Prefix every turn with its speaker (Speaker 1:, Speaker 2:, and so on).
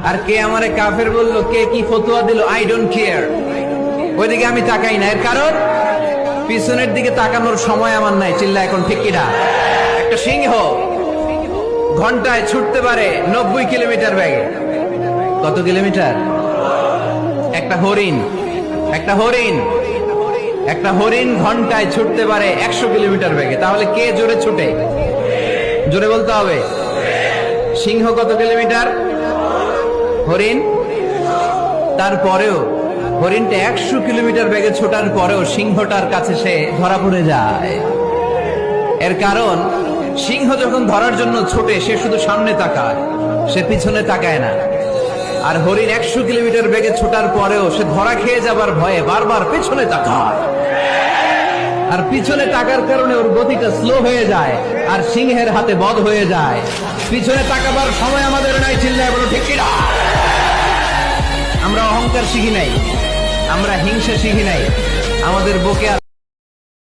Speaker 1: আর কে আমারে কাফের বললো, কে কি ফতোয়া দিল, আই ডোন্ট কেয়ার। ওইদিকে আমি তাকাই না। এর কারণ পিছনের দিকে তাকানোর সময় আমার নাই। চিল্লা এখন ঠিক কিনা? একটা সিংহ ঘন্টায় ছুটতে পারে 90 কিলোমিটার বেগে। কত কিলোমিটার? একটা হরিণ ঘন্টায় ছুটতে পারে 100 কিলোমিটার বেগে। তাহলে কে জোরে ছুটে? জোরে বলতে হবে। সিংহ কত কিলোমিটার? হরিণ। তারপরেও হরিণটা 100 কিলোমিটার বেগে ছোটার পরেও সিংহটার কাছে সে ধরা পড়ে যায়। এর কারণ সিংহ যখন ধরার জন্য ছোটে সে শুধু সামনে তাকায়, সে পিছনে তাকায় না। আর হরিণ 100 কিলোমিটার বেগে ছোটার পরেও সে ধরা খেয়ে যাবার ভয়ে বারবার পিছনে তাকায়। আর পিছনে তাকার কারণে ওর গতিটা স্লো হয়ে যায়, আর সিংহের হাতে বধ হয়ে যায়। পিছনে তাকাবার সময় আমাদের নাই। চিল্লায় বলো ঠিক কিনা? আমরা অহংকার শিখি নাই, আমরা হিংসা শিখি নাই, আমাদের বুকে